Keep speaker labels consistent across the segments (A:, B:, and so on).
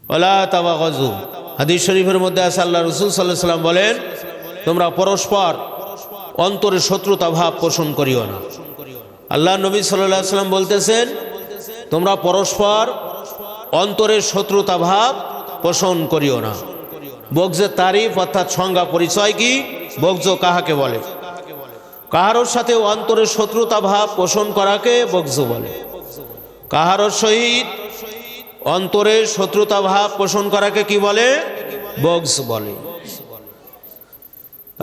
A: ওয়ালা তাবাগাজু। হাদিস শরীফের মধ্যে আছে আল্লাহ রাসূল সাল্লাল্লাহু আলাইহি ওয়াসাল্লাম বলেন, তোমরা পরস্পর অন্তরে শত্রুতা ভাব পোষণ করিও না। আল্লাহ নবী সাল্লাল্লাহু আলাইহি ওয়াসাল্লাম বলতেছেন, তোমরা পরস্পর অন্তরের শত্রুতা ভাব পোষণ করিও না। বগজের তারিফ অর্থাৎ সংজ্ঞা পরিচয় কি? বগজ কাহাকে বলে? কাহারোর সাথে অন্তরের শত্রুতা ভাব পোষণ করাকে বগজ বলে। কাহারোর সহিত অন্তরের শত্রুতা ভাব পোষণ করাকে কি বলে? বগজ বলে।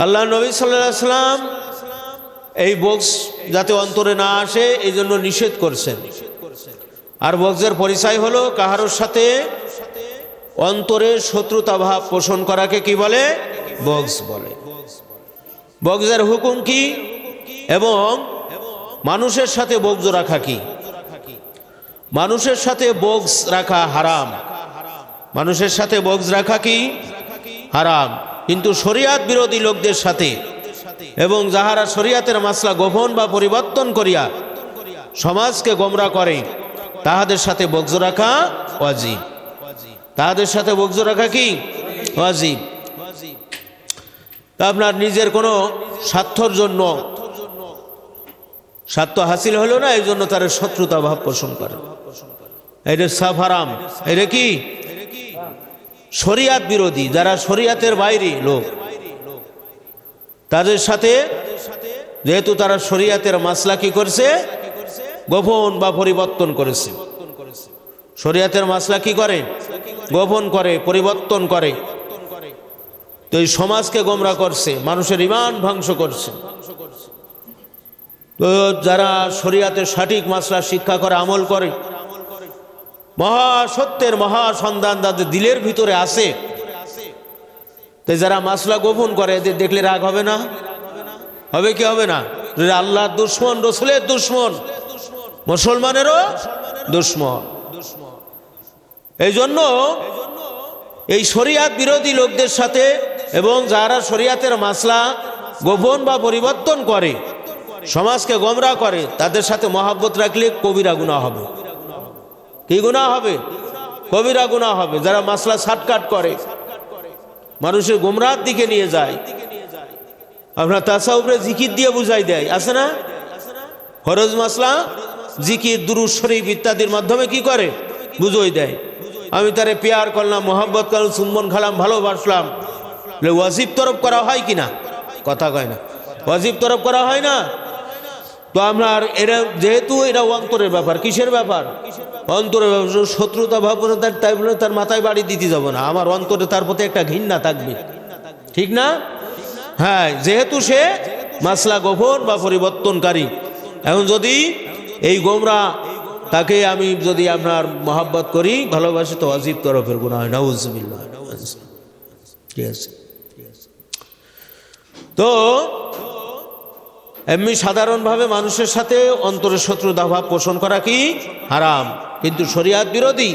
A: আল্লাহ নবী সাল্লাল্লাহু আলাইহি ওয়াসাল্লাম এই বগজ যাতে অন্তরে না আসে এই জন্য নিষেধ করছেন। আর বগজের পরিচয় হলো কাহারোর সাথে অন্তরের শত্রুতা ভাব পোষণ করাকে কি বলে? বগজ বলে। বগজের হুকুম কি এবং মানুষের সাথে বগজ রাখা কি? মানুষের সাথে বগজ রাখা হারাম। মানুষের সাথে বগজ রাখা কি? হারাম। কিন্তু শরিয়াত বিরোধী লোকদের সাথে এবং যাহারা শরিয়াতের মাসলা গোপন বা পরিবর্তন করিয়া সমাজকে গোমরা করে তাহাদের সাথে বগজ রাখা ওয়াজিব। তাহাদের সাথে বগজ রাখা কি? ওয়াজিব। তা আপনার নিজের কোনো স্বার্থর জন্য, স্বার্থ হাসিল হলো না এই জন্য তার শত্রুতা ভাব পোষণ করে, এটা সাফ হারাম। এটা কি? শরিয়াত বিরোধী, যারা শরিয়াতের বাইরে লোক, তাদের সাথে যেহেতু তারা শরিয়াতের মাসলা কি করছে? গোপন বা পরিবর্তন করেছে। শরিয়াতের মাসলা কি করে? গোপন করে, পরিবর্তন করে। তো এই সমাজকে গোমরা করছে, মানুষের ঈমান ধ্বংস করছে। তো যারা শরিয়াতের সঠিক মাসলা শিক্ষা করে, আমল করে, মহাসত্যের মহাসন্ধান যাদের দিলের ভিতরে আছে, তো যারা মাসলা গোপন করে এদের দেখলে রাগ হবে না? হবে কি হবে না? আল্লাহর দুশমন, রসুলের দুশমন, মুসলমানেরও দুশমন। এই জন্য এই শরিয়াত বিরোধী লোকদের সাথে এবং যারা শরিয়াতের মাসলা গোপন বা পরিবর্তন করে, সমাজকে গোমরা করে, তাদের সাথে মহাব্বত রাখলে কবিরা গুনাহ হবে। কি গুনাহ হবে? কবিরা গুনাহ হবে। যারা মাসলা শর্টকাট করে, মানুষের গোমরার দিকে নিয়ে যায়। আপনার তাসাউফে জিকির দিয়ে বুঝাই দেয়, আছে না? ফরজ মাসলা জিকির, দুরূদ শরীফ ইত্যাদির মাধ্যমে কি করে? বুঝাই দেয়। আমি তারে পেয়ার করলাম, মোহাব্বত করলাম, চুম্বন খালাম, ভালোবাসলাম। ওয়াজিব তরফ করা হয় কিনা? কথা কয় না। ওয়াজিব তরফ করা হয় না। তো আপনার এরা যেহেতু এটা অন্তরের ব্যাপার, কিসের ব্যাপার? অন্তরের ব্যাপার। শত্রুতা ভাবনা তাই বলে তার মাথায় বাড়ি দিতে যাব না, আমার অন্তরে তার প্রতি একটা ঘৃণা থাকবে, ঠিক না? হ্যাঁ, যেহেতু সে মাসলা গোপন বা পরিবর্তনকারী। এখন যদি এই গোমরা তাকে আমি যদি আপনার মহাব্বত করি, ভালোবাসি, তো ওয়াজিব তরফের গুনাহ হয়। নাউজুবিল্লাহ। ঠিক আছে। তো এমনি সাধারণভাবে মানুষের সাথে অন্তরের শত্রুতা ভাব পোষণ করা কি? হারাম। কিন্তু শরিয়াত বিরোধী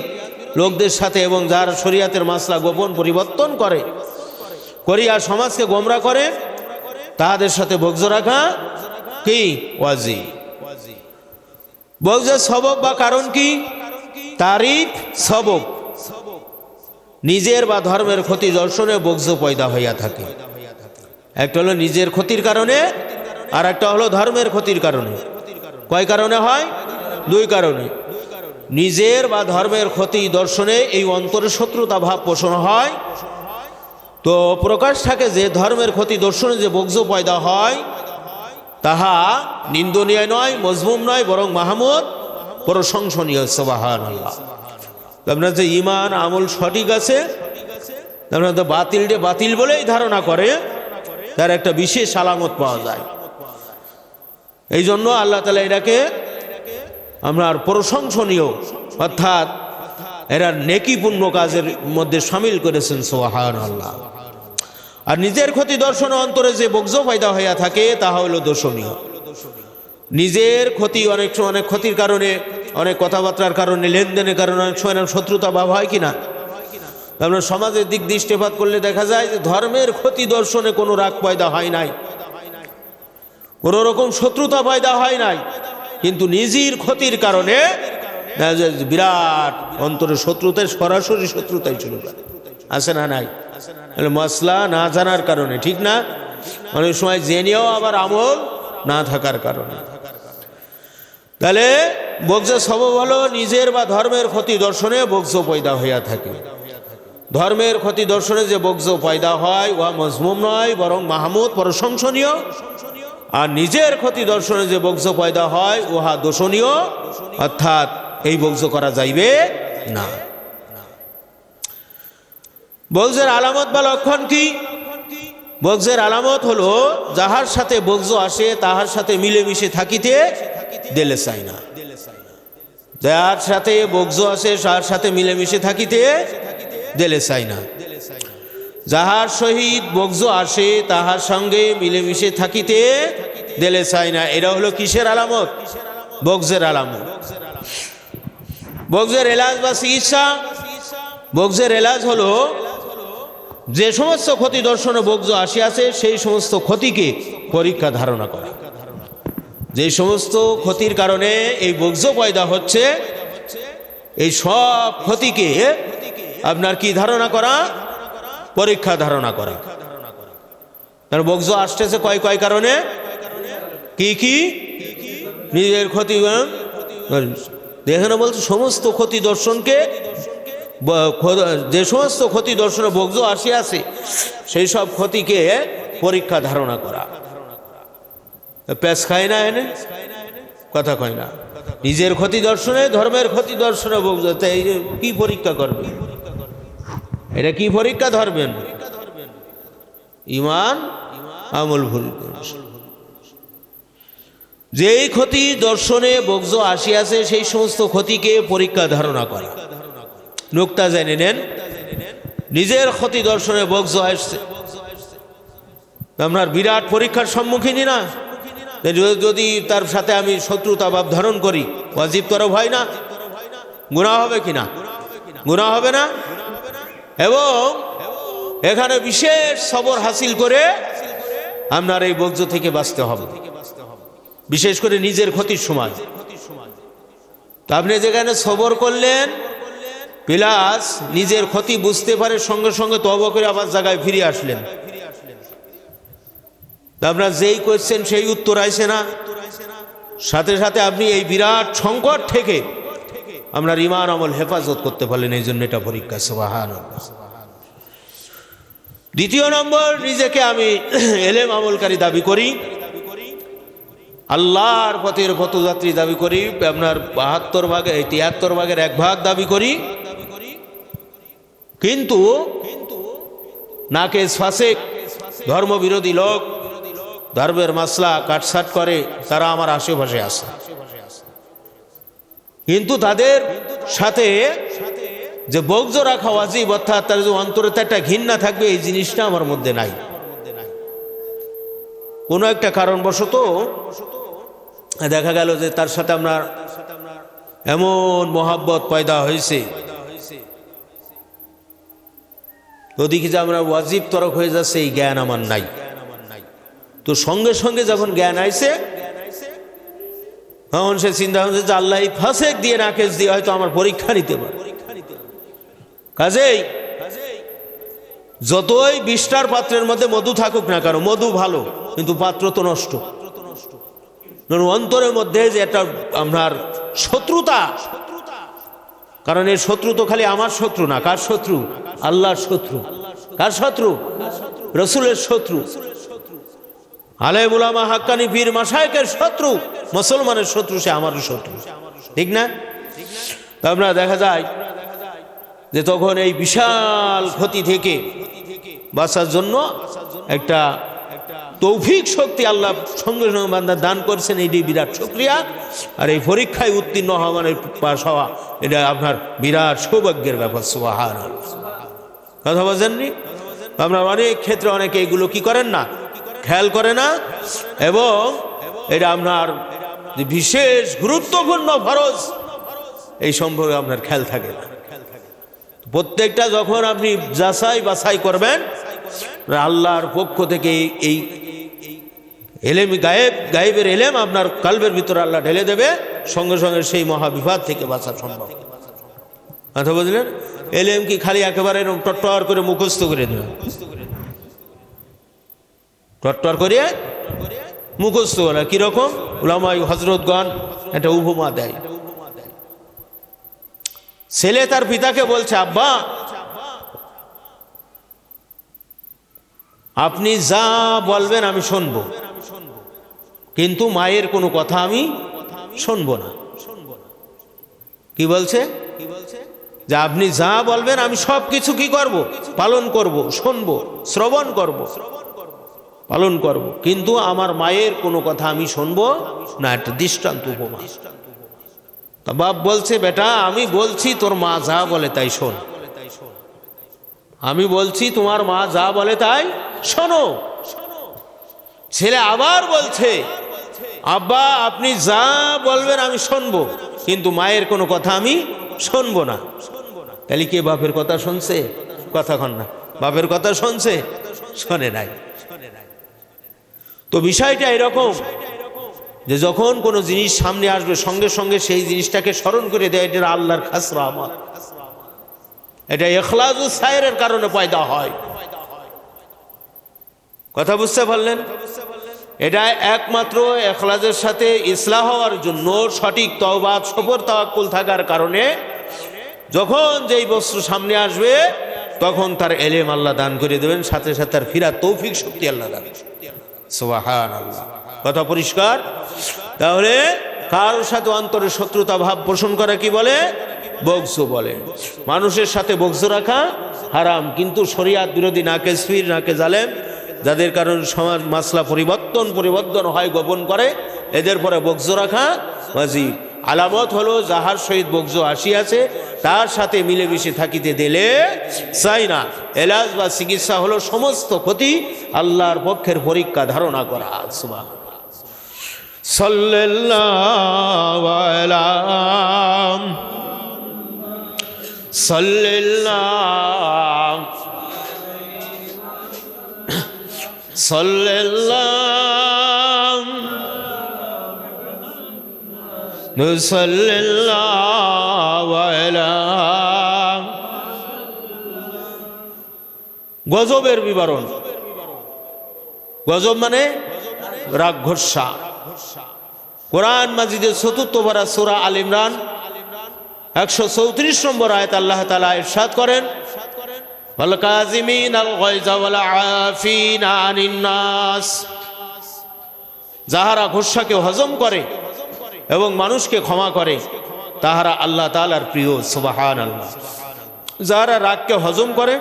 A: লোকদের সাথে এবং যারা শরিয়াতের মাসলা গোপন পরিবর্তন করে, করিয়া সমাজকে গোমরা করে, তাদের সাথে বগজ রাখা কি? ওয়াজিব। বগজের সবব বা কারণ কি? তারিফ সবব। নিজের বা ধর্মের ক্ষতি দর্শনে বগজ পয়দা হইয়া থাকে। একটা হলো নিজের ক্ষতির কারণে, আর একটা হলো ধর্মের ক্ষতির কারণে। কয় কারণে হয়? দুই কারণে। নিজের বা ধর্মের ক্ষতি দর্শনে এই অন্তরে শত্রুতা ভাব পোষণ হয়। তো প্রকাশ থাকে যে ধর্মের ক্ষতি দর্শনে যে বগজ পয়দা হয় তাহা নিন্দনীয় নয়, মজমুম নয়, বরং মাহমুদ, প্রশংসনীয়। সুবহানাল্লাহ। আপনার যে ঈমান আমল সঠিক আছে, আপনার তো বাতিলটা বাতিল বলেই ধারণা করে, তার একটা বিশেষ আলামত পাওয়া যায়। এই জন্য আল্লাহ তাআলা এটাকে আমরা প্রশংসনীয়, অর্থাৎ এরা নেকিপূর্ণ কাজের মধ্যে শামিল করেছেন। সুবহানাল্লাহ। আর নিজের ক্ষতি দর্শনে অন্তরে যে বগজ পয়দা হইয়া থাকে তাহা হলো দোষণীয়। নিজের ক্ষতি অনেক সময়, অনেক ক্ষতির কারণে, অনেক কথাবার্তার কারণে, লেনদেনের কারণে অনেক সময় শত্রুতা ভাব হয় কিনা? আমরা সমাজের দিক দৃষ্টিপাত করলে দেখা যায় যে ধর্মের ক্ষতি দর্শনে কোনো রাগ পয়দা হয় নাই, কোনো রকম শত্রুতা পয়দা হয় নাই, কিন্তু নিজের ক্ষতির কারণে না যে বিরাট অন্তরে শত্রুতায়, সরাসরি শত্রুতায় চলে যায়, আছে না নাই? মশলা না জানার কারণে, ঠিক না? অনেক সময় জেনেও আবার আমল না থাকার কারণে। তাহলে বগজের সবব হলো নিজের বা ধর্মের ক্ষতি দর্শনে বগজ পয়দা হইয়া থাকে। ধর্মের ক্ষতি দর্শনে যে বগজ পয়দা হয় উহা মজমুম নয়, বরং মাহমুদ, প্রশংসনীয়। আর নিজের ক্ষতি দর্শনে যে বগজ পয়দা হয় উহা দোষণীয়, অর্থাৎ এই বগজ করা যাইবে না। বগজের আলামত বা লক্ষণ কি? বগজের আলামত হলো যাহার সাথে বগজ আসে তাহার সাথে মিলেমিশে থাকিতে দিলে চাই না। যার সাথে বগজ আসে তার সাথে মিলেমিশে থাকিতে দিলে চাই না। যাহার সহিত বগজ আসে তাহার সঙ্গে মিলেমিশে থাকিতে দিলে চাই না। এটা হলো কিসের আলামত? বগজের আলামত। বগজের এলাজ বা চিকিৎসা। বগজের এলাজ হলো যে সমস্ত ক্ষতি দর্শনে বগজ আসিয়াছে সেই সমস্ত ক্ষতিকে পরীক্ষা ধারণা করা। যে সমস্ত ক্ষতির কারণে এই বগজ পয়দা হচ্ছে, এই সব ক্ষতিকে আপনার কি ধারণা করা? পরীক্ষা ধারণা করা। কারণ বগজ আসতেছে কয় কয় কারণে, কি কি? নিজের ক্ষতি। দেখে না বলছে সমস্ত ক্ষতি দর্শনকে, যে সমস্ত ক্ষতি দর্শনে বগজ আসিয়াছে সেই সব ক্ষতিকে পরীক্ষা ধারণা করা। পেশ খায় না, এনে কথা কয় না। নিজের ক্ষতি দর্শনে, ধর্মের ক্ষতি দর্শনে বগজ, এই কি পরীক্ষা করবে? এটা কি পরীক্ষা ধরবেন? ঈমান আমল ভরি। যেই ক্ষতি দর্শনে বগজ আসিয়াছে সেই সমস্ত ক্ষতিকে পরীক্ষা ধারণা করা। নুকতা জেনে নেন, নিজের ক্ষতি দর্শনে বগজ আসছে, আপনার বিরাট পরীক্ষার সম্মুখীনই না? যদি তার সাথে আমি শত্রুতা ভাব ধারণ করি, ওয়াজিব তরফ হয় না? গুনাহ হবে কিনা? গুনাহ হবে না? এবং এখানে বিশেষ সবর হাসিল করে আপনার এই বগজ থেকে বাঁচতে হবে, বিশেষ করে নিজের ক্ষতির সময়। আপনি যেখানে সবর করলেন, প্লাস নিজের ক্ষতি বুঝতে পারে, সঙ্গে সঙ্গে তওবা করে আবার জায়গায় ফিরে আসলেন, আপনার যেই কোয়েশ্চেন সেই উত্তর আইছে না, সাথে সাথে আপনি এই বিরাট সংকট থেকে আপনার ঈমান আমল হেফাজত করতে পারলেন। এই জন্য এটা পরীক্ষা। সুবহানাল্লাহ। দ্বিতীয় নম্বর, নিজেকে আমি এলেম আমলকারী দাবি করি, আল্লাহর পথের পথযাত্রী দাবি করি, আপনার 73 ভাগের 1 ভাগ দাবি করি, কিন্তু নাকেস ফাসেক, ধর্মবিরোধী লোক, ধর্মের মাসলা কাটছাট করে, তারা আমার আশেপাশে আছে, কিন্তু তাদের সাথে যে বগজ রাখা ওয়াজিব, অর্থাৎ তার যে অন্তরে একটা ঘৃণা থাকবে, এই জিনিসটা আমার মধ্যে নাই। কোনো একটা কারণবশত দেখা গেল যে তার সাথে আপনার এমন মহাব্বত পয়দা হয়েছে, ওদিকে যে আমরা ওয়াজিব তরক হয়ে যাচ্ছে, এই জ্ঞান আমার নাই। তো সঙ্গে সঙ্গে যখন জ্ঞান আইছে, তখন সে চিন্তা হচ্ছে যে আল্লাহ এই ফাসেক দিয়ে নাকেশ দিয়ে হয়তো আমার পরীক্ষা নিতে পারে। কাজেই যতই 20টার পাত্রের মধ্যে মধু থাকুক না কেন, মধু ভালো, কিন্তু পাত্র তো নষ্ট। অন্তরের মধ্যে যে একটা আপনার শত্রুতা, কারণ এই শত্রু তো খালি আমার শত্রু না, কার শত্রু? আল্লাহর শত্রু। কার শত্রু? রসুলের শত্রু, আলেম উলামা হাক্কানি পীর মাশায়েখের শত্রু, মুসলমানের শত্রু, সে আমারও শত্রু, ঠিক না? আমরা দেখা যায় যে তখন এই বিশাল ক্ষতি থেকে বাঁচার জন্য একটা তৌফিক শক্তি আল্লাহ সঙ্গে সঙ্গে বান্দা দান করছেন, এটি বিরাট শুকরিয়া। আর এই পরীক্ষায় উত্তীর্ণ হওয়া মানে পাস হওয়া, এটা আপনার বিরাট সৌভাগ্যের ব্যাপার। সুবহানাল্লাহ। কথা বোঝেননি? আপনার অনেক ক্ষেত্রে অনেকে এগুলো কি করেন না, খেয়াল করে না, এবং এটা আপনার যে বিশেষ গুরুত্বপূর্ণ ফরজ, এই সম্পর্কে আপনার খেয়াল থাকে না। প্রত্যেকটা যখন আপনি যাচাই বাছাই করবেন, আল্লাহর পক্ষ থেকে এলেম গায়েব, গায়েবের এলেম আপনার কালবের ভিতরে আল্লাহ ঢেলে দেবে, সঙ্গে সঙ্গে সেই মহাবিপদ থেকে বাঁচা সম্ভব। কথা বুঝলেন? এলেম কি খালি একেবারে টট্টর করে মুখস্থ করে দেবেন? টট্টর করে মুখস্থ করা কিরকম? উলামায়ে হযরতগণ একটা উপমা দেয়। ছেলে তার পিতাকে বলছে, আব্বা আপনি যা বলবেন আমি শুনবো, কিন্তু মায়ের কোনো কথা আমি শুনবো না। কি বলছে? যে আপনি যা বলবেন আমি সব কিছু কি করব? পালন করব, শুনবো, শ্রবণ করব, পালন করব, কিন্তু আমার মায়ের কোনো কথা আমি শুনবো না। একটা দৃষ্টান্ত উপমা। তা বাপ বলছে, বেটা আমি বলছি তোর মা যা বলে তাই শোন। আমি বলছি তোমার মা যা বলে তাই শোনো। ছেলে আবার বলছে, আব্বা আপনি যা বলবেন আমি শুনবো, কিন্তু মায়ের কোনো কথা আমি শুনবো না। তাহলে কে বাপের কথা শুনছে? কথা কন না। বাপের কথা শুনছে? শোনে নাই। তো বিষয়টা এরকম যে যখন কোনো জিনিস সামনে আসবে সঙ্গে সঙ্গে সেই জিনিসটাকে স্মরণ করে দেয়, এটা আল্লাহর খাস রহমত। এটা ইখলাসুস সাইরের কারণে পয়দা হয়। কথা বুঝতে পারলেন? এটা একমাত্র ইখলাসের সাথে ইসলাহ হওয়ার জন্য সঠিক তওবা সবর তাওয়াক্কুল থাকার কারণে যখন যেই বস্তু সামনে আসবে তখন তার এলেম আল্লাহ দান করে দেবেন, সাথে সাথে তার ফিরা তৌফিক শক্তি আল্লাহ দান। সুবহানাল্লাহ। কথা পরিষ্কার? তাহলে কারোর সাথে অন্তরে শত্রুতা ভাব পোষণ করা কি বলে? বগজ বলে। মানুষের সাথে বগজ রাখা হারাম, কিন্তু শরিয়াত বিরোধী নাকে ফির নাকে জালেম, যাদের কারণে সমাজ মাসলা পরিবর্তন হয়, গোপন করে, এদের পরে বগজ রাখা ওয়াজিব। আলামত হলো যাহার সহিত বগজ আসিয়াছে তার সাথে মিলেমিশে থাকিতে দিলে চাই না। এলাজ বা চিকিৎসা হলো সমস্ত ক্ষতি আল্লাহর পক্ষের পরীক্ষা ধারণা করা। সুবহানাল্লাহ। সাল্লাল্লাহু আলা সাল্লাল্লাহু গজবের বিবরণ। গজব মানে রাগ ঘোষা। কোরআন মাজিদের ৪র্থ পারা সূরা আল ইমরান ১৩৪ নম্বর আয়াত আল্লাহ তাআলা ইরশাদ করেন, ওয়াল কাযিমিনাল গায়যা ওয়াল আফিনা আনিন নাস। যাহারা ঘোষাকে হজম করে এবং মানুষকে ক্ষমা করে তাহারা আল্লাহ তাআলার প্রিয়। সুবহানাল্লাহ। যারা রাগকে হজম করে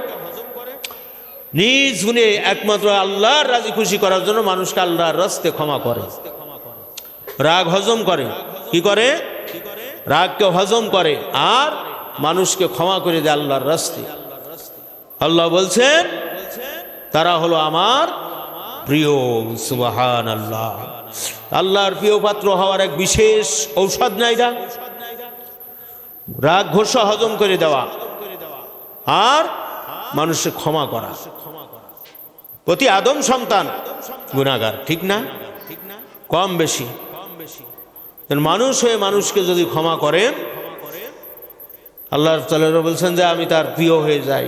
A: নিজ গুণে একমাত্র আল্লাহর রাজি খুশি করার জন্য মানুষকে আল্লাহর রাস্তে ক্ষমা করে, রাগ হজম করে। কি করে? রাগকে হজম করে আর মানুষকে ক্ষমা করে দেয় আল্লাহর রাস্তে। আল্লাহ বলছেন তারা হলো আমার প্রিয়। সুবহানাল্লাহ। আল্লাহর প্রিয় পাত্র হওয়ার এক বিশেষ ঔষধ নাই না? রাগ ঘোষা হজম করে দেওয়া আর মানুষকে ক্ষমা করা। প্রতি আদম সন্তান গুনাহগার, ঠিক না? কম বেশি মানুষ হয়ে মানুষকে যদি ক্ষমা করেন আল্লাহ তাআলা বলছেন যে আমি তার প্রিয় হয়ে যাই।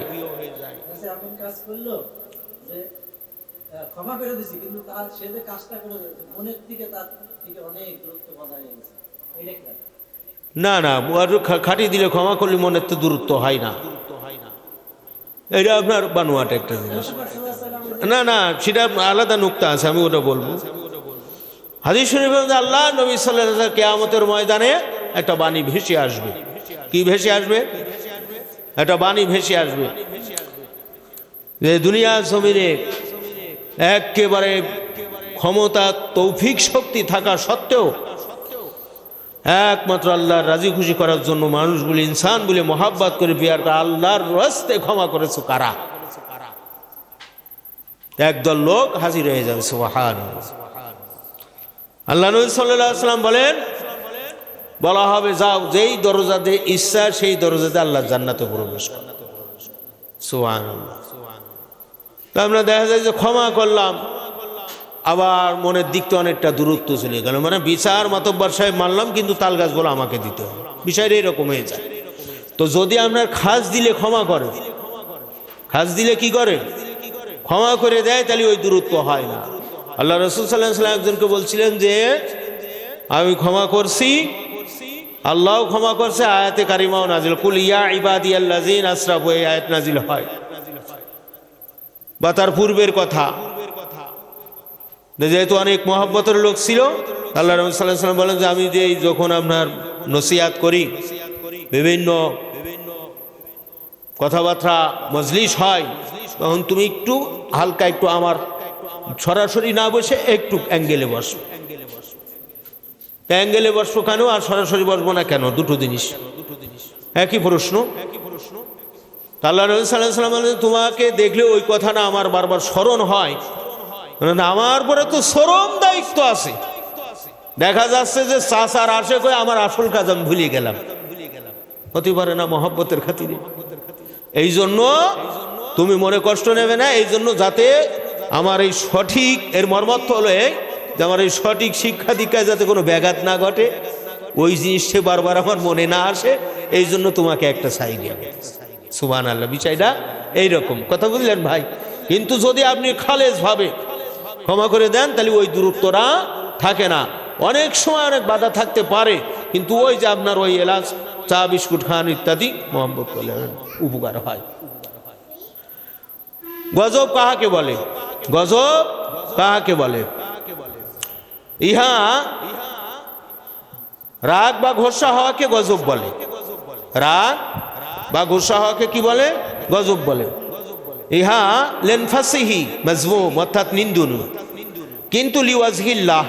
B: ক্ষমা করে দিছি, কিন্তু তার সে যে কাজটা করে মনের থেকে তার থেকে অনেক দূরত্ব বজায় গেছে।
A: না না, খাটিয়ে দিলে ক্ষমা করলে মনের তো দূরত্ব হয় না। এটা আপনার বানোয়াট একটা জিনিস। না না, সেটা আলাদা নুক্তা আছে, আমি ওটা বলবো। হাদিস শরীফে আল্লাহ নবী সাল্লাল্লাহু আলাইহি ওয়াসাল্লাম কিয়ামতের ময়দানে একটা বাণী ভেসে আসবে। কি ভেসে আসবে? একটা বাণী ভেসে আসবে যে দুনিয়া জমিনে একেবারে ক্ষমতা তৌফিক শক্তি থাকা সত্ত্বেও একমাত্র আল্লাহর রাজি খুশি করার জন্য মানুষগুলি ইনসানগুলি মহাব্বত করে বিয়ার করে আল্লাহর রাস্তে ক্ষমা করেছে কারা? একদল লোক হাজির হয়ে যাবে। সুবহানাল্লাহ। আল্লাহ নবী সাল্লাল্লাহু আলাইহি ওয়াসাল্লাম বলেন, বলা হবে যাও যেই দরজাতে ইচ্ছা সেই দরজাতে আল্লাহর জান্নাতে প্রবেশ করো। সুবহানাল্লাহ। তা আমরা দেখা যায় যে ক্ষমা করলাম, আবার মনের দিক তো অনেকটা দূরত্ব চলে গেল, মানে বিচার মাতব্বর সাহেব মানলাম কিন্তু তাল গাছ বলে আমাকে দিতে হবে, বিষয়টা এরকম হয়ে যায়। তো যদি আপনার খাস দিলে ক্ষমা করে, খাস দিলে কি করে ক্ষমা করে দেয়, তাহলে ওই দূরত্ব হয় না। আল্লাহ রাসূল সাল্লাল্লাহু আলাইহি ওয়াসাল্লাম একজনকে বলছিলেন যে আমি ক্ষমা করছি, আল্লাহও ক্ষমা করছে, আয়াতে কারিমাও নাজিল, কুল ইয়া ইবাদিয়াল্লাযিনা আসরাফু, এই আয়াত নাজিল হয়। বা তার পূর্বের কথা, যেহেতু অনেক মহব্বতের লোক ছিল, আল্লাহ রাসূল সাল্লাল্লাহু আলাইহি ওয়াসাল্লাম বলেন যে আমি যে যখন আপনার নসিহত করি, বিভিন্ন কথাবার্তা মজলিস হয়, তখন তুমি একটু হালকা একটু আমার সরাসরি না বসে একটু অ্যাঙ্গেলে বসো। অ্যাঙ্গেলে বসবো কেন আর সরাসরি বসবো না কেন? দুটো জিনিস, একই প্রশ্ন। আল্লাহ রাসূল সাল্লাল্লাহু আলাইহি ওয়াসাল্লাম বলেন তোমাকে দেখলে ওই কথাটা আমার বারবার স্মরণ হয়, আমার পরে তো চরম দায়িত্ব আছে। দেখা যাচ্ছে যে চাচার আশেক হয়ে আমার আসল কাজ আমি ভুলে গেলাম, হতে পারে না মহব্বতের খাতিরে। এই জন্য তুমি মনে কষ্ট নেবে না, এই জন্য যাতে আমার এই সঠিক, এর মর্মার্থ হলো যে আমার এই সঠিক শিক্ষা দীক্ষায় যাতে কোনো ব্যাঘাত না ঘটে, ওই জিনিসটা বারবার আমার মনে না আসে, এই জন্য তোমাকে একটা সাইড হবে। সুবহানাল্লাহ, বিষয়টা এইরকম কথা বুঝলেন ভাই। কিন্তু যদি আপনি খালেজ ভাবে ক্ষমা করে দেন, তাহলে ওই দূরত্বটা থাকে না। অনেক সময় অনেক বাধা থাকতে পারে, কিন্তু ওই যে আপনার ওই এলাচ চা বিস্কুট খান ইত্যাদি মোহাম্মত করলে উপকার হয়। গজব কাহাকে বলে? গজব কাহাকে বলে? ইহা রাগ বা গোসা হওয়াকে গজব বলে। রাগ বা গোসা হওয়াকে কি বলে? গজব বলে। ইহা লেনফাসিহি মজমুম, অর্থাৎ নিন্দুন, কিন্তু লিওয়াজহিল্লাহ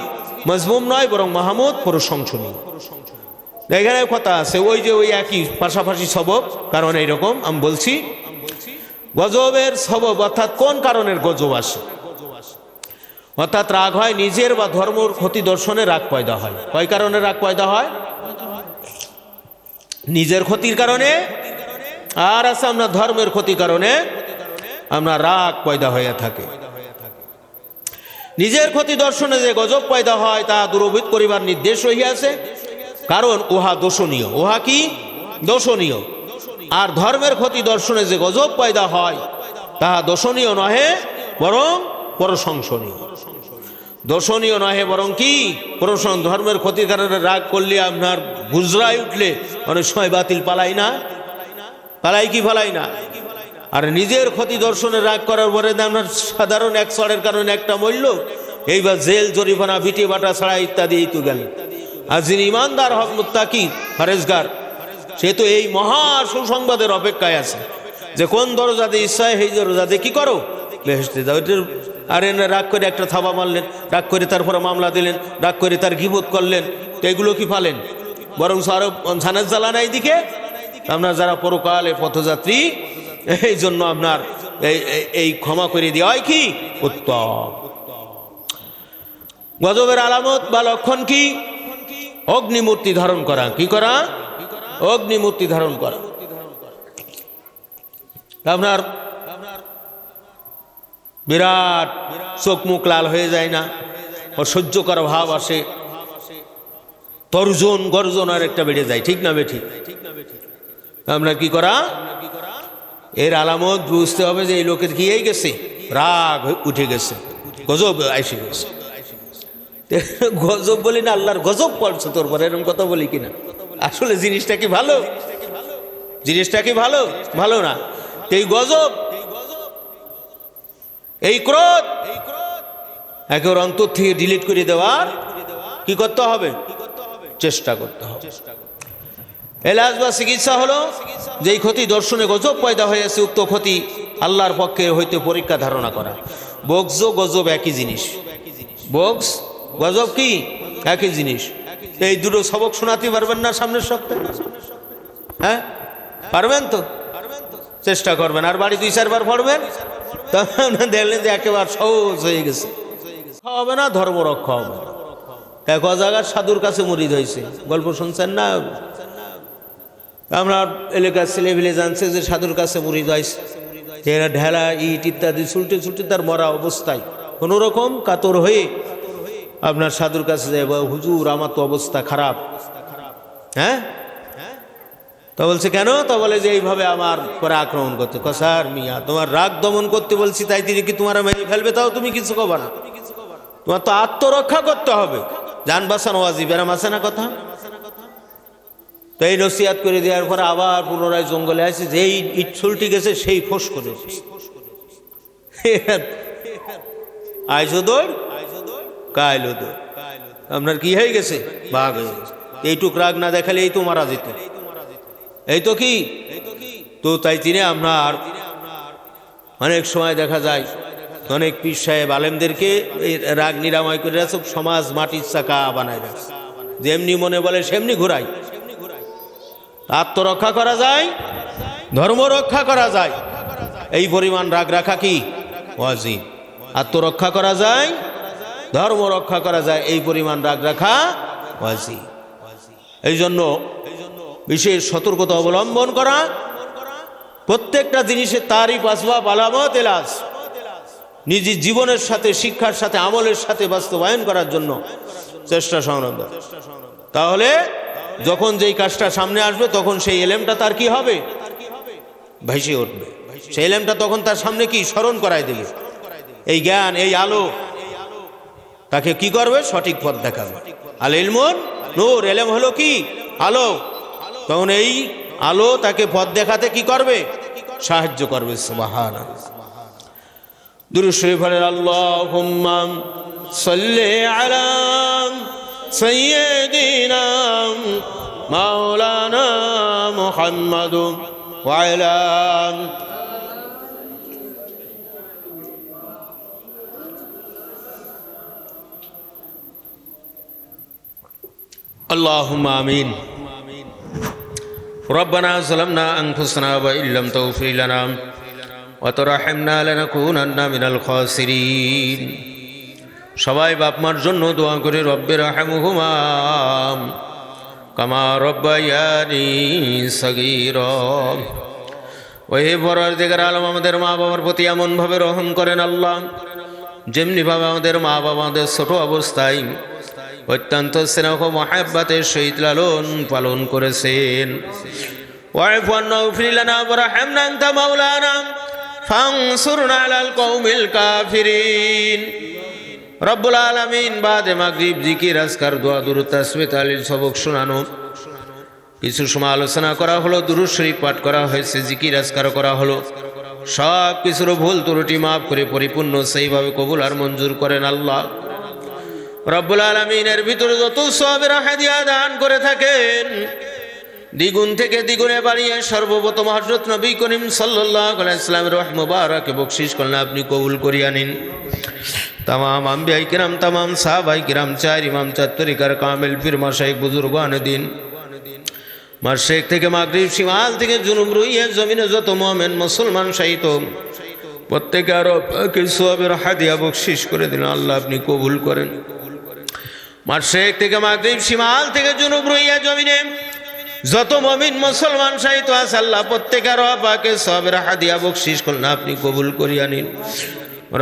A: মজমুম নয়, বরং মাহমুদ, প্রশংসনীয়। এখানে কথা আছে, ওই যে ওই একই পাশাপাশি সবব, কারণ এইরকম আমি বলছি গজবের সবব অর্থাৎ কোন কারণের গজব আসে, অর্থাৎ রাগ হয় নিজের বা ধর্মর ক্ষতি দর্শনে রাগ পয়দা হয়। কয় কারণে রাগ পয়দা হয়? নিজের ক্ষতির কারণে, আর আছে আপনার ধর্মের ক্ষতির কারণে আপনার রাগ পয়দা হয়ে থাকে। নিজের ক্ষতি দর্শনে যে গজব পয়দা হয় তা দূরভূত করিবার নির্দেশ হইয়াছে, কারণ উহা দোষণীয়। উহা কি? দোষণীয়। আর ধর্মের ক্ষতি দর্শনে যে গজব পয়দা হয় তাহা দোষণীয় নহে, বরং প্রশংসনীয়। দোষণীয় নহে বরং কি? ধর্মের ক্ষতির কারণে রাগ করলে আপনার গুজরায় উঠলে অনেক সময় বাতিল পালাই না, পালাই কি পালাই না। আর নিজের ক্ষতি দর্শনে রাগ করার পরে আপনার সাধারণ এক চড়ের কারণে একটা মূল্য, এইবার জেল, জরিমানা, ভিটে বাটা ছাড়া ইত্যাদি এই তো গেল। আর যিনি ইমানদার হক মুত্তাকি পরেজগার, সে তো এই মহা সুসংবাদের অপেক্ষায় আছে যে কোন দরজাতে ইচ্ছা সেই দরজাতে কি করো, বেহেশতে যাও। আর এনে রাগ করে একটা থাবা মারলেন, রাগ করে তারপরে মামলা দিলেন, রাগ করে তার গীবত করলেন, তো এগুলো কি পালেন? বরং আরো ছানের জ্বালানা এইদিকে আপনার যারা পরকালে পথযাত্রী, এই জন্য আপনার এই ক্ষমা করে দেওয়াই কি উত্তম। গজবের আলামত বা লক্ষণ কি? অগ্নিমূর্তি ধারণ করা। কি করা? অগ্নিমূর্তি ধারণ করা। আপনার বিরাট চোখ মুখ লাল হয়ে যায় না, অসহ্য করা ভাব আসে, তর্জন গর্জন আর একটা বেড়ে যায়, ঠিক না বেঠিক? আপনার কি করা? এর আলামত বুঝতে হবে যে এই লোকের কি এই গেছে, রাগ উঠে গেছে, গজব এসে গেছে। গজব বলি না, আল্লাহর গজব পড়ছে তোর পরে, এরকম কথা বলি কিনা? আসলে জিনিসটা কি ভালো? জিনিসটা কি ভালো? ভালো না। এই গজব, এই ক্রোধ একেবারে অন্তর থেকে ডিলিট করে দেওয়ার কি করতে হবে? চেষ্টা করতে হবে। এলাজ বা চিকিৎসা হলো যেই ক্ষতি দর্শনে গজব পয়দা হয়েছে, উক্ত ক্ষতি আল্লাহর পক্ষে হইতে পরীক্ষা ধারণা করা। বক্স গজব একই জিনিস, বক্স গজব কি একই জিনিস। এই দুটো সবক শোনাতে পারবেন না সামনের সপ্তাহে? হ্যাঁ পারবেন তো? চেষ্টা করবেন, আর বাড়ি 2-4 বার পড়বেন, তখন দেখলেন যে একেবারে সহজ হয়ে গেছে। হবে না, ধর্ম রক্ষা হবে না। এক জায়গার সাধুর কাছে মুরিদ হয়েছে, গল্প শুনছেন না? আমরা এলাকার ছেলেপিলে জানছে যে সাধুর কাছে মুরিদ হয়েছে, এরা ঢেলা ইট ইত্যাদি ছুলটে ছুলটে তার মরা অবস্থায় কোনো রকম কাতর হয়ে আপনার সাধুর কাছে যায়, হুজুর আমার তো অবস্থা খারাপ। হ্যাঁ, তা বলছে কেন? তা বলে যে এইভাবে আমার পরে আক্রমণ করতে। স্যার মিয়া, তোমার রাগ দমন করতে বলছি, তাই তিনি কি তোমার মেরে ফেলবে? তাও তুমি কিছু করবে না, তোমার তো আত্মরক্ষা করতে হবে। জান বাঁচানো ওয়াজিব, এরম আছে না কথা? তো এই নসিহাত করে দেওয়ার পরে আবার পুনরায় জঙ্গলে আসে, যেই ইট ছুলটি গেছে সেই ফোঁস করে আইসো দৌড় কাইলো দৌড়। আপনার কি হয়ে গেছে? বাঘ হয়ে গেছে। এইটুক রাগ না দেখালে এই তো মারা যেত। এই তো কি তো, তাই তিনি আপনার অনেক সময় দেখা যায় অনেক পীর সাহেব আলেমদেরকে এই রাগ নিরাময় করে সব সমাজ মাটির চাকা বানায় রাখছে, যেমনি মনে বলে সেমনি ঘুরাই। আত্মরক্ষা করা যায়, ধর্ম রক্ষা করা যায়, এই পরিমাণ রাগ রাখা কি ওয়াজিব। আত্মরক্ষা করা যায়, ধর্ম রক্ষা করা যায়, এই পরিমাণ রাগ রাখা ওয়াজিব। এই জন্য বিশেষ সতর্কতা অবলম্বন করা, প্রত্যেকটা জিনিসের তারিফ আসবাব আলামত এলাজ নিজের জীবনের সাথে, শিক্ষার সাথে, আমলের সাথে বাস্তবায়ন করার জন্য চেষ্টা সংগ্রাম। তাহলে যখন যেই কাজটা সামনে আসবে তখন সেই এলেমটা তার কি হবে? ভেসে উঠবে। সেই এলেমটা তখন তার সামনে কি স্মরণ করাই দেবে। এই জ্ঞান, এই আলো তাকে কি করবে? সঠিক পথ দেখাবে। আল ইলমুন নূর, এলেম হলো কি? আলো। তখন এই আলো তাকে পথ দেখাতে কি করবে? সাহায্য করবে। সুবহানাল্লাহ। দুরূদ শরীফ পড়েন, আল্লাহুম্মা সাল্লি আলা সাইয়্যিদিনা মাওলানা মুহাম্মাদ ওয়া আলা আল্লাহুম্মা আমিন। রব্বানা যালামনা আনফুসানা ওয়া ইল্লাম তাগফির লানা ওয়া তারহামনা লানাকুনান্না মিনাল খাসিরিন। সবাই বাপ মার জন্য দোয়া করে, রব্বির রহমহুমা কামা রব্বায়ানি সগীরা। ওহে পরওয়ারদিগার আলম, আমাদের মা বাবার প্রতি এমনভাবে রহম করেন আল্লাহ, যেমনিভাবে আমাদের মা বাবা আমাদের ছোট অবস্থায় অত্যন্ত স্নেহ মহাব্বতের সহিত লালন পালন করেছেন। ওয়াইফু আন্না উগফির লানা ওয়ারহামনা আনতা মাওলানা ফানসুরনা আলাল কওমিল কাফিরিন। রব্বুল আলামিন, বাদে মাগরিব জিকির, আজকার, দোয়া, দুরূদ, তাসবিহ, তাহলিল সবক শোনানো, কিছু সময় আলোচনা করা হলো, দুরূদ শরীফ পাঠ করা হয়েছে, জিকির আজকার করা হলো। সব কিছুর ভুল ত্রুটি মাফ করে পরিপূর্ণ সেইভাবে কবুল আর মঞ্জুর করেন আল্লাহ রব্বুল আলামিনের ভিতরে যত সওয়াবের হাদিয়া দান করে থাকেন, দ্বিগুণ থেকে দ্বিগুণে বাড়িয়ে সর্বপ্রথম হযরত নবী করিম সাল্লাল্লাহু আলাইহি ওয়াসাল্লামের রূহ মুবারক বখশিশ করলেন, আপনি কবুল করিয়া নিন। तमाम अंबिया किराम, तमाम साहबा किराम, चार इमाम, चार तरीकार कामिल, फिर माशाइख बुजुर्गान दिन, মাশরিক থেকে মাগরিব, শিমাল থেকে জুনুব রুইয়ে জমিনে যত মুমিন মুসলমান শাহিত প্রত্যেকে আরো সওয়াবের হাদিয়া বখশিশ করে দিন আল্লাহ, আপনি কবুল করেন। মাশরিক থেকে মাগরিব, শিমাল থেকে জুনুব রুইয়ে জমিনে যত মুমিন মুসলমান শাহিত আছে আল্লাহ প্রত্যেকে আরো পাকে সওয়াবের হাদিয়া বখশিশ করুন, আপনি কবুল করিয়া নিন।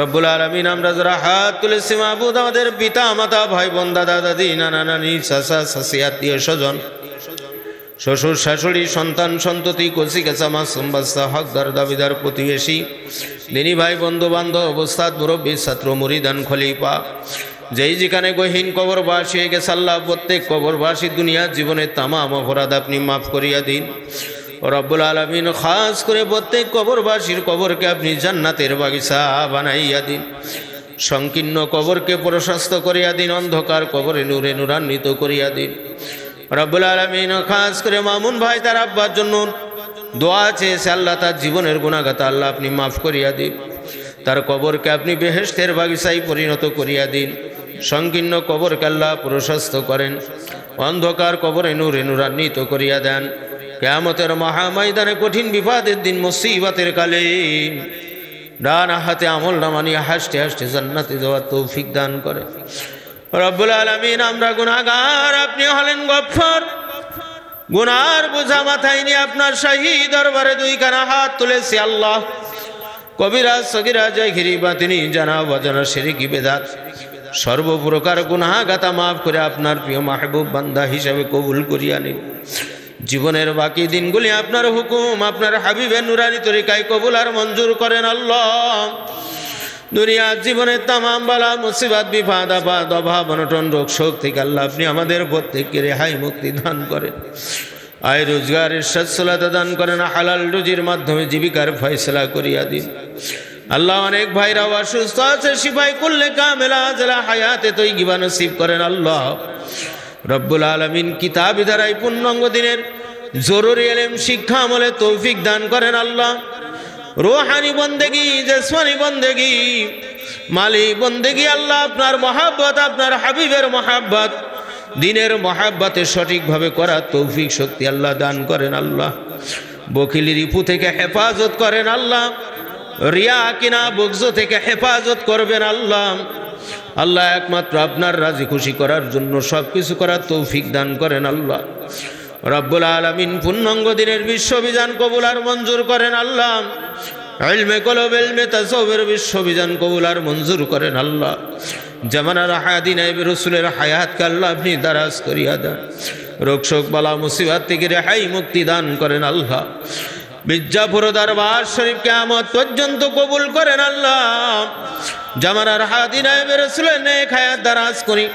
A: রব্বুল আলামিন, আমরা যারা হাত তুলেছি মাবুদ, আমাদের পিতা মাতা, ভাই বোন, দাদা দাদি, নানা নানি, চাচা চাচি, আত্মীয় স্বজন, শ্বশুর শাশুড়ি, সন্তান সন্ততি, কচি কাঁচা মাসুম বাচ্চা, হকদার দাবিদার, প্রতিবেশী, দিনী ভাই, বন্ধু বান্ধব, অবস্থাত মুরব্বী, ছাত্র, মুরিদান, খলিফা, যেই যেখানে গহীন কবরবাসী হয়ে গেছে আল্লাহ, প্রত্যেক কবরবাসী দুনিয়া জীবনের তামাম অপরাধ আপনি মাফ করিয়া দিন। রব্বুল আলামিন, খাস করে প্রত্যেক কবরবাসীর কবরকে আপনি জান্নাতের বাগিচা বানাইয়া দিন, সংকীর্ণ কবরকে প্রশস্ত করিয়া দিন, অন্ধকার কবরে নূরে নূরান্বিত করিয়া দিন। রব্বুল আলামিন, খাস করে মামুন ভাই তার আব্বার জন্য দোয়া চেয়েছে আল্লাহ, তার জীবনের গুনাহগাতা আল্লাহ আপনি মাফ করিয়া দিন, তার কবরকে আপনি বেহেশতের বাগিচায় পরিণত করিয়া দিন, সংকীর্ণ কবরকে আল্লাহ প্রশস্ত করেন, অন্ধকার কবরে নূরে নূরান্বিত করিয়া দেন। কিয়ামতের মহাময়দানে কঠিন বিপদের দিন, মুসিবতের কালে ডান হাতে আমল নামা নিয়ে হাসতে হাসতে জান্নাতে যাওয়ার তৌফিক দান করে। রব্বুল আলামিন, আমরা গুনাহগার, আপনি হলেন গফফার, গুনার বোঝা মাথায় নিয়ে আপনার শাহী দরবারে দুইখানা হাত তুলেছি আল্লাহ, কবিরা সগিরা জাহিরি বাতিনি জানা অজানা শিরকি বেদাত সর্বপ্রকার গুনাহগাতা মাফ করে আপনার প্রিয় মাহবুব বান্দা হিসাবে কবুল করিয়া নিন। জীবনের বাকি দিনগুলি আপনার হুকুম আপনার হাবিবের নুরানি তরিকায় কবুল আর মঞ্জুর করেন আল্লাহ। দুনিয়ার জীবনের তামাম বালা মুসিবত বিপদ আপদ অভাব অনটন রোগ শোক থেকে আল্লাহ আপনি আমাদের প্রত্যেককে রেহাই মুক্তি দান করেন। আয় রোজগারের সচ্ছলতা দান করেন। হালাল রুজির মাধ্যমে জীবিকার ফয়সলা করিয়া দিন আল্লাহ। অনেক ভাইরা অসুস্থ আছে, শিফায়ে কুল্লে কামেলা আজলা হায়াতে তৈয়িবা নসিব করেন আল্লাহ রব্বুল আলামিন। কিতাব দ্বারাই পূর্ণাঙ্গ দিনের জরুরি ইলম শিক্ষা আমলে তৌফিক দান করেন আল্লাহ। রূহানি বন্দেগি জিসমানি বন্দেগি মালি বন্দেগি আল্লাহ আপনার মহাব্বত আপনার হাবিবের মহাব্বত দিনের মহাব্বতে সঠিকভাবে করার তৌফিক শক্তি আল্লাহ দান করেন আল্লাহ। বকিলি রিপু থেকে হেফাজত করেন আল্লাহ। রিয়া কিনা বুগজ থেকে হেফাজত করবেন আল্লাহ। আল্লাহ একমাত্র আপনার রাজি খুশি করার জন্য সব কিছু করার তৌফিক দান করেন আল্লাহ রব্বুল আলামিন। পূর্ণাঙ্গ দিনের বিশ্ববিধান কবুল আর মঞ্জুর করেন আল্লাহ। ইলমে কলব ইলমে তাসাউফের বিশ্ববিধান কবুল আর মঞ্জুর করেন আল্লাহ। জামানার হায়াদিন রাসূলের হায়াতকে আল্লাহ আপনি দারাজ করিয়া দেন। রোগ শোক বালা মুসিবত থেকে রেহাই মুক্তি দান করেন আল্লাহ। মির্জাপুর দরবার শরীফ কিয়ামত পর্যন্ত কবুল করেন আল্লাহ। জামানার হায়াদিন রাসূলের নেক হায়াত দারাজ করি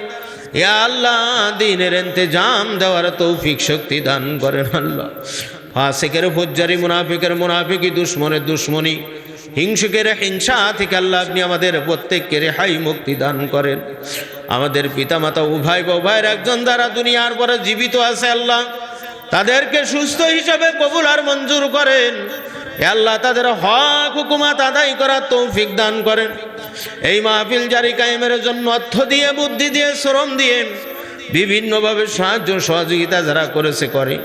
A: ইয়া আল্লাহ। দ্বীনের ইন্তজাম দেওয়ার তৌফিক শক্তি দান করেন আল্লাহ। ফাসিকের ফুজ্জারি মুনাফিকের মুনাফিকি দুশমনের দুশমনি হিংসুকের হিংসা থেকে আল্লাহ আপনি আমাদের প্রত্যেককে রেহাই মুক্তি দান করেন। আমাদের পিতামাতা উভয় উভয়ের একজন দ্বারা দুনিয়ার পরে জীবিত আছে আল্লাহ, তাদেরকে সুস্থ হিসাবে কবুল আর মঞ্জুর করেন। হে আল্লাহ তাদের হক হুকুমাত আদায় করার তৌফিক দান করেন। এই মাহফিল জারি কায়েমের জন্য অর্থ দিয়ে বুদ্ধি দিয়ে শ্রম দিয়ে বিভিন্নভাবে সাহায্য সহযোগিতা যারা করেছে করে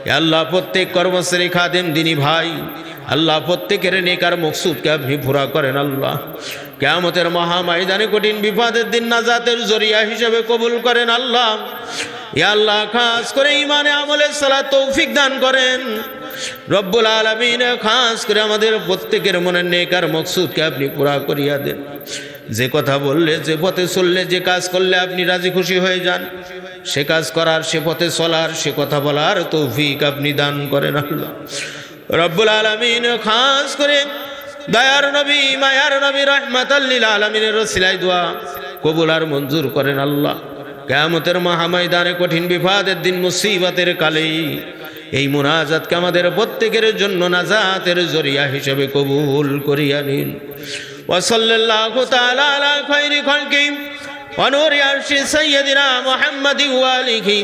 A: হে আল্লাহ প্রত্যেক কর্মচারী খাদেম দিনী ভাই আল্লাহ প্রত্যেকের নেকার মকসুদকে আপনি পুরা করেন আল্লাহ। কিয়ামতের মহা ময়দানে কঠিন বিপদের দিন নাজাতের জরিয়া হিসেবে কবুল করেন আল্লাহ। ইয়া আল্লাহ খাস করে ইমানে আমলে সালাত তৌফিক দান করেন রব্বুল আলামিন। খাস করে আমাদের প্রত্যেকের মনের নেকার মকসুদকে আপনি পুরা করিয়া দেন। যে কথা বললে যে পথে চললে যে কাজ করলে আপনি রাজি খুশি হয়ে যান সে কাজ করার সে পথে চলার সে কথা বলার তৌফিক আপনি দান করেন আল্লাহ রব্বুল আলামিন। খাস করে দয়ার নবী মায়ার নবী রাহমাতাল লিল আলামিনের ওসিলায় দোয়া কবুল আর মঞ্জুর করেন আল্লাহ। কিয়ামতের মহাময়দানে কঠিন বিপদের দিন মুসিবতের কালে এই মুনাজাতকে আমাদের প্রত্যেকের জন্য নাজাতের জরিয়া হিসেবে কবুল করিয়া নিন। ওয়া সাল্লাল্লাহু তাআলা আলা খায়রি খালকি ওয়া নূরি আরশি সাইয়্যিদিনা মুহাম্মাদি ওয়া আলিহি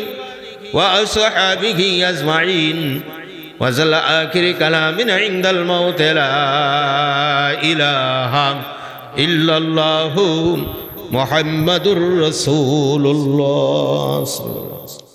A: ওয়া আসহাবিহি আজমাইন ওয়া জাল আখিরি কালামিনা ইনদাল মাউত লা ইলাহা ইল্লাল্লাহু মুহাম্মাদুর রাসূলুল্লাহ সাল্লাল্লাহু আলাইহি ওয়া সাল্লাম।